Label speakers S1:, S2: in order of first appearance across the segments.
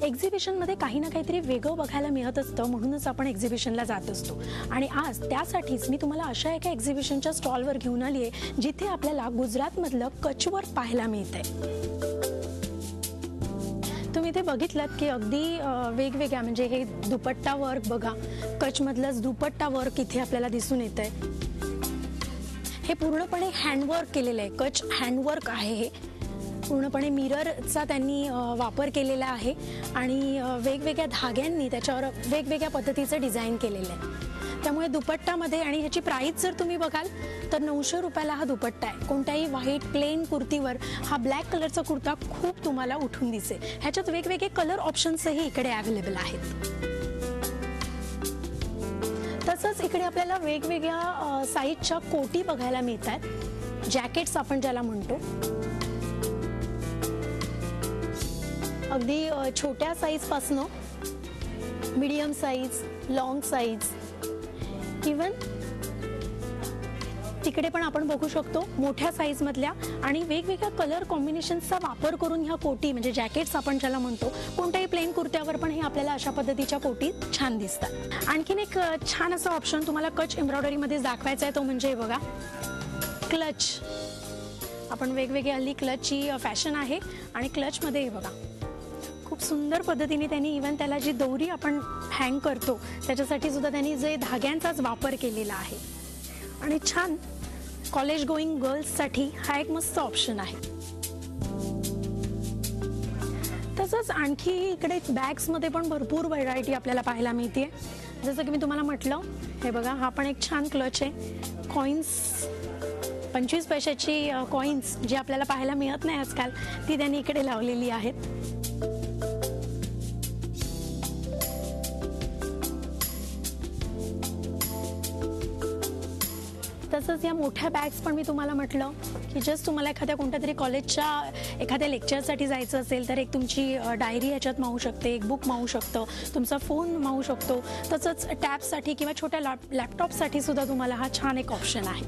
S1: एक्झिबिशनमध्ये काही ना काहीतरी वेगळं बघायला मिळत असतं, म्हणूनच आपण एक्झिबिशनला जात असतो. आणि आज त्यासाठीच मी तुम्हाला अशा एका एक्झिबिशनच्या स्टॉलवर घेऊन आली आहे जिथे आपल्याला गुजरातमधलं कचवर्क पाहायला मिळतंय. तुम्ही इथे बघितलं की अगदी वेगवेगळ्या म्हणजे हे दुपट्टा वर्क बघा, कचमधलंच दुपट्टा वर्क इथे आपल्याला दिसून येतंय. हे पूर्णपणे हँडवर्क केलेलं आहे, कच हँडवर्क आहे. हे पूर्णपणे मिररचा त्यांनी वापर केलेला आहे आणि वेगवेगळ्या धाग्यांनी त्याच्यावर वेगवेगळ्या पद्धतीचं डिझाईन केलेलं आहे. त्यामुळे दुपट्टामध्ये आणि ह्याची प्राईस जर तुम्ही बघाल तर 900 रुपयाला हा दुपट्टा आहे. कोणत्याही व्हाईट प्लेन कुर्तीवर हा ब्लॅक कलरचा कुर्ता खूप तुम्हाला उठून दिसेल. ह्याच्यात वेगवेगळे कलर ऑप्शन्सही इकडे अवेलेबल आहेत. तसंच इकडे आपल्याला वेगवेगळ्या साईजच्या कोटी बघायला मिळतात, जॅकेट्स आपण ज्याला म्हणतो. अगदी छोट्या साईजपासनं medium size, long size, even तिकडे पण आपण बघू शकतो मोठ्या साईजमधल्या. आणि वेगवेगळ्या कलर कॉम्बिनेशन्सचा वापर करून ह्या कोटी म्हणजे जॅकेट्स आपण ज्याला म्हणतो, कोणत्याही प्लेन कुर्त्यावर पण हे आपल्याला अशा पद्धतीच्या कोटी छान दिसतात. आणखीन एक छान असा ऑप्शन तुम्हाला कच एम्ब्रॉयडरीमध्ये दाखवायचा आहे, तो म्हणजे बघा क्लच. आपण वेगवेगळी हल्ली क्लचची फॅशन आहे आणि क्लचमध्ये बघा खूप सुंदर पद्धतीने त्यांनी इवन त्याला जी दोरी आपण हँग करतो त्याच्यासाठी सुद्धा त्यांनी जे धाग्यांचाच वापर केलेला आहे. आणि छान कॉलेज गोईंग गर्ल्ससाठी हा एक मस्त ऑप्शन आहे. तसंच आणखी इकडे बॅग्समध्ये पण भरपूर व्हरायटी आपल्याला पाहायला मिळते. जसं की मी तुम्हाला म्हटलं, हे बघा हा पण एक छान क्लच आहे. कॉइन्स 25 पैशाची कॉइन्स जी आपल्याला पाहायला मिळत नाही आजकाल, ती त्यांनी इकडे लावलेली आहेत. तसंच या मोठ्या बॅग्स पण मी तुम्हाला म्हटलं की जस्ट तुम्हाला एखाद्या कोणत्या तरी कॉलेजच्या एखाद्या लेक्चरसाठी जायचं असेल तर एक तुमची डायरी ह्याच्यात मावू शकते, एक बुक मावू शकतं, तुमचा फोन मावू शकतो. तसंच टॅबसाठी किंवा छोट्या लॅपटॉपसाठी सुद्धा तुम्हाला हा छान एक ऑप्शन आहे.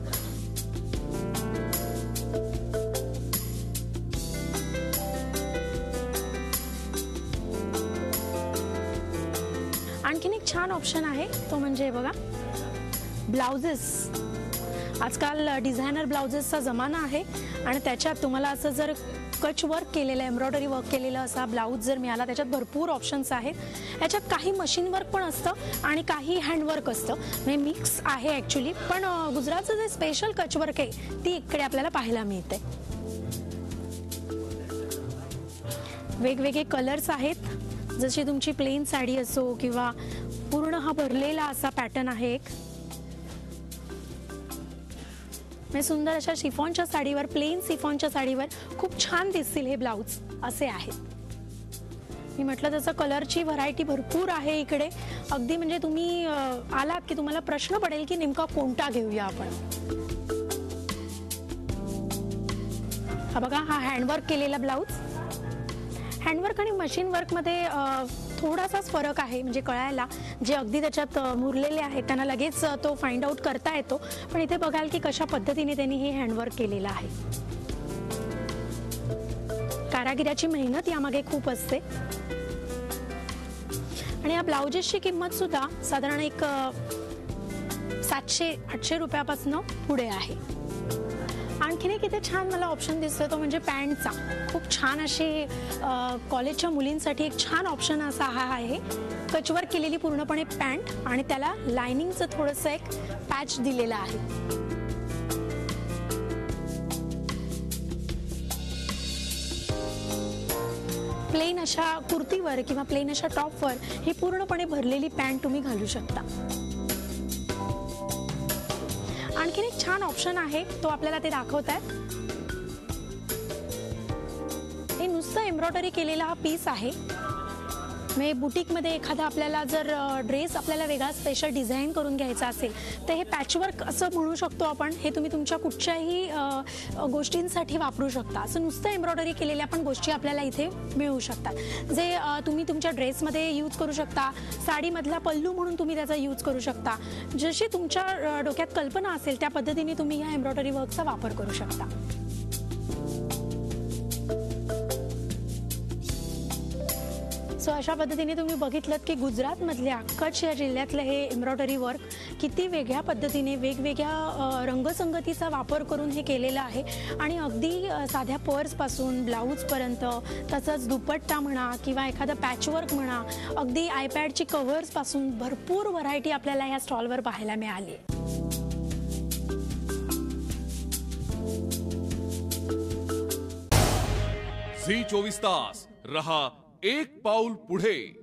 S1: आणखीन एक छान ऑप्शन आहे, तो म्हणजे बघा ब्लाउजेस. आजकाल डिझायनर ब्लाउजेसचा जमाना आहे आणि त्याच्यात तुम्हाला असं जर कच वर्क केलेलं, एम्ब्रॉयडरी वर्क केलेलं असा ब्लाऊज जर मिळाला, त्याच्यात भरपूर ऑप्शन्स आहेत. याच्यात काही मशीन वर्क पण असतं आणि काही हँडवर्क असतं, म्हणजे मिक्स आहे ॲक्च्युली. पण गुजरातचं जे स्पेशल कच वर्क आहे ती इकडे आपल्याला पाहायला मिळते. वेगवेगळे कलर्स आहेत, जशी तुमची प्लेन साडी असो किंवा पूर्ण हा भरलेला असा पॅटर्न आहे एक. सुंदर अशा शिफॉनच्या साडीवर, प्लेन शिफॉनच्या साडीवर खूप छान दिसतील हे ब्लाऊज असे आहेत. मी म्हटलं तसं कलरची व्हरायटी भरपूर आहे इकडे. अगदी म्हणजे तुम्ही आलात की तुम्हाला प्रश्न पडेल की नेमका कोणता घेऊया आपण. हा बघा हा हँडवर्क केलेला ब्लाऊज. हँडवर्क आणि मशीन वर्कमध्ये थोडासाच फरक आहे, म्हणजे कळायला जे अगदी त्याच्यात मुरलेले आहेत त्यांना लगेच तो फाइंड आउट करता येतो. पण इथे बघाल की कशा पद्धतीने त्यांनी हे हँडवर्क केलेलं आहे. कारागिराची मेहनत यामागे खूप असते. आणि या ब्लाउजेसची किंमत सुद्धा साधारण एक 700-800 रुपयापासून पुढे आहे. आणखीन एक इथे छान मला ऑप्शन दिसतोय, तो म्हणजे पॅन्टचा. खूप छान अशी कॉलेजच्या मुलींसाठी एक छान ऑप्शन असा हा आहे. कचवर्क केलेली पूर्णपणे पॅन्ट आणि त्याला लायनिंगचं थोडंसं एक पॅच दिलेलं आहे. प्लेन अशा कुर्तीवर किंवा प्लेन अशा टॉपवर ही पूर्णपणे भरलेली पॅन्ट तुम्ही घालू शकता. आणखीन एक छान ऑप्शन आहे, तो आपल्याला ते दाखवतात. हे नुसतं एम्ब्रॉयडरी केलेला हा पीस आहे. म्हणजे बुटीकमध्ये एखादा आपल्याला जर ड्रेस आपल्याला वेगळा स्पेशल डिझाईन करून घ्यायचा असेल तर हे पॅचवर्क असं म्हणू शकतो आपण. हे तुम्ही तुमच्या कुठच्याही गोष्टींसाठी वापरू शकता. असं नुसतं एम्ब्रॉयडरी केलेल्या पण गोष्टी आपल्याला इथे मिळू शकतात, जे तुम्ही तुमच्या ड्रेसमध्ये यूज करू शकता. साडीमधला पल्लू म्हणून तुम्ही त्याचा यूज करू शकता. जशी तुमच्या डोक्यात कल्पना असेल त्या पद्धतीने तुम्ही ह्या एम्ब्रॉयडरी वर्कचा वापर करू शकता. सो अशा पद्धतीने तुम्ही बघितलं की गुजरातमधल्या कच्छ या जिल्ह्यातलं हे एम्ब्रॉयडरी वर्क किती वेगळ्या पद्धतीने वेगवेगळ्या रंगसंगतीचा वापर करून हे केलेलं आहे आणि अगदी साध्या पर्सपासून ब्लाऊजपर्यंत, तसंच दुपट्टा म्हणा किंवा एखादा पॅचवर्क म्हणा, अगदी आयपॅडची कव्हर्सपासून भरपूर व्हरायटी आपल्याला या स्टॉलवर पाहायला मिळाली.
S2: झी 24 तास रहा एक पाऊल पुढे.